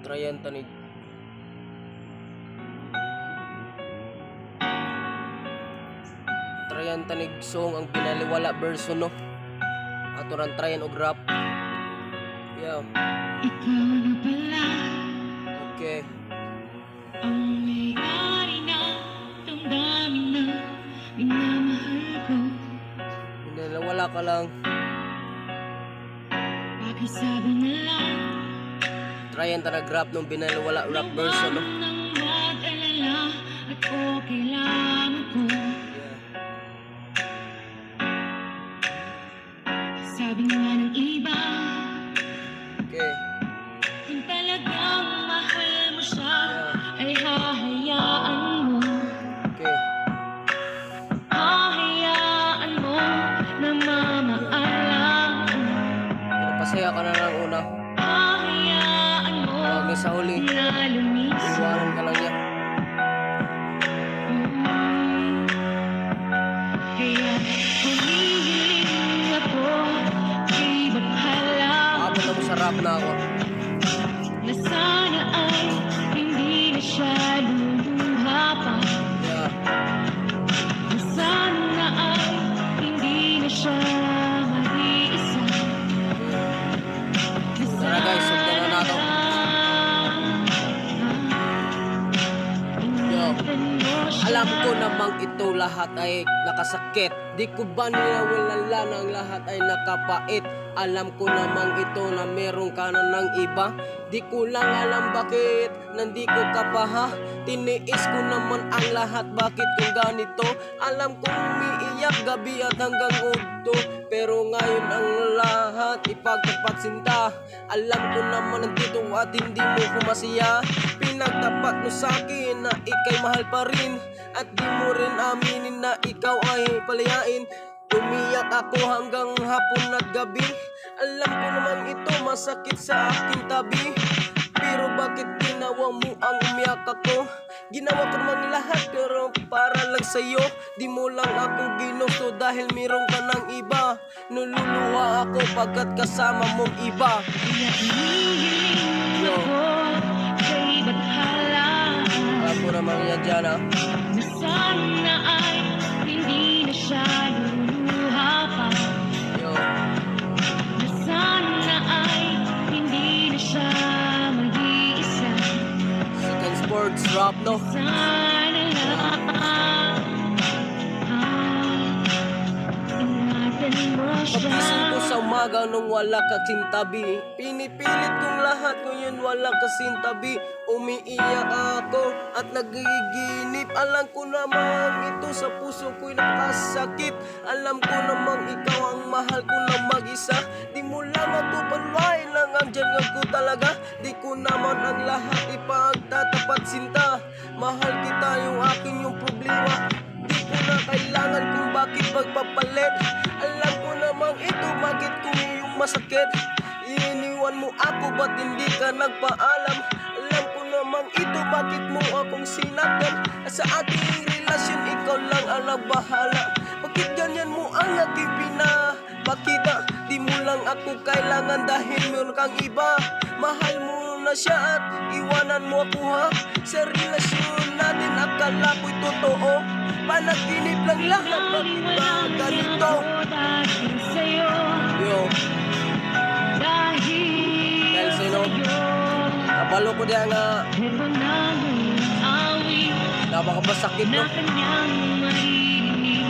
Trayan tanig song ang pinaliwala version no. Ato ran trayan og rap. Yeah. Ikaw na pala. Okay. Ang may-ari na damdamin na minamahal ko. Pinaliwala ka lang. Pakisabi na lang. Trayan tanag rap nung pinaliwala rap version no. Nang mag-alala at okay lang ako. Sabi nga ng iba, Okay. kung talagang mahal mo siya, ay hahayaan mo. Okay. Hahayaan mo na mamaalam. Pinapasaya ka na lang una. Hahayaan mo Huwag na sa huli. na lumisan. Iwanan ka lang yan. Kaya humihiling ako, di bahala. Abot na mo sa rap na ako. Na sana ay hindi na siya luluha pa. Yeah. Na sana ay hindi na siya mag-iisa. Na Tara guys, sugdan na nato. Yo. Alam ko namang ito lahat ay nakasakit. Di ko ba nilawalala ng lahat ay nakapait. Alam ko namang ito na meron ka na ng iba. Di ko lang alam bakit nandi ko ka pa ha. Tiniis ko naman ang lahat, bakit kung ganito. Alam kong umiiyak gabi at hanggang udto. Pero ngayon ang lahat ipagtapat sinta. Alam ko naman nandito at hindi mo ko masaya. Pinagtapat mo sa akin na ikay mahal pa rin. At di mo rin aminin na ikaw ay palayain. Umiyak ako hanggang hapon at gabi. Alam ko naman ito masakit sa aking tabi. Pero bakit ginawa mo ang umiyak ako? Ginawa ko naman lahat pero para lang sa'yo. Di mo lang ako ginusto dahil meron ka ng iba. Nululuha ako pagkat kasama mong iba. Kaya hinihiling ako, kay bathala. Alam ko naman yan dyan ha. Na sana ay hindi na siya luluha pa. Yo. Na sana ay hindi na siya mag-iisa. Second sports rap no. Sana lang ingatan mo siya. Pagising ko sa umaga nung wala kasing tabi. Pinipilit kong lahat ngayon wala kasing tabi. Umiiyak ako at nagiginip. Alam ko naman ito sa puso ko'y nakasakit. Alam ko naman ikaw ang mahal ko na mag-isa. Di mo lang ako panwain lang ang dyan ko talaga. Di ko naman ang lahat ipagtatapat sinta. Mahal kita yung akin yung problema. Di ko na kailangan kung bakit magpapalit. Alam ko namang ito bakit kung yung masakit. Iniwan mo ako ba't hindi ka nagpaalam. Alam ko namang ito bakit mo akong sinaktan. Sa ating relasyon ikaw lang ang nagbahala. Bakit ganyan mo ang aking pinapakita? Di mo lang ako kailangan dahil meron kang iba. Mahal mo na siya at iwanan mo ako ha. Sa relasyon natin akala ko'y totoo. Panaginip lang lahat, bakit ba ganito? Dahil sa'yo, Yo, dahil sino? sa'yo. kabalo ko diya nga Ito na ang awit napakabasakit no. na kanyang marinig.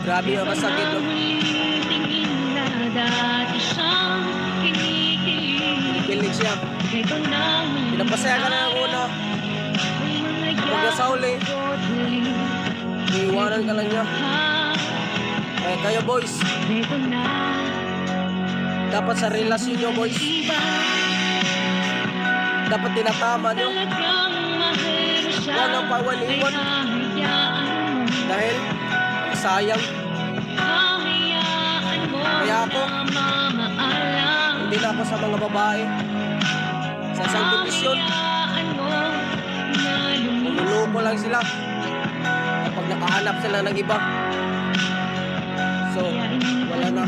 Grabe yung kasakit no. Huling tingin na dati siyang kinikilig. Kilig siya. Ito na ang Pinapasaya ka na ng una. Huwag na sa huli. Iiwanan ka lang niya. Eh kayo boys, Ito na dapat sa relasyon nyo boys, iba. dapat tinatama nyo. Talagang mahal mo siya. Huwag nang pawan-iwan. Ay hahayaan mo. Dahil sayang. Hahayaan mo Kaya ako, na mamaalam. hindi na ako sa mga babae. Sa isang kondisyon, Hahayaan mo na lumisan. nululuko lang sila kapag nakahanap sila ng iba. So, wala na.